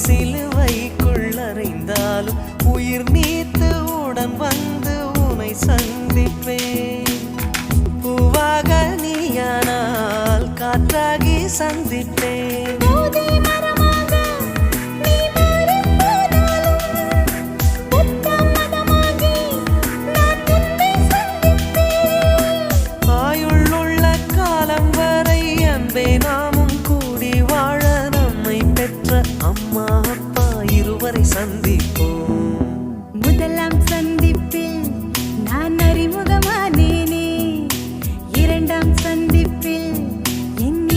சிலுவைக்குள்ளறைந்தாலும் உயிர் நீத்து உடன் வந்து உனை சந்திப்பேன். பூவாக நீயானால் காற்றாகி சந்திப்பேன்.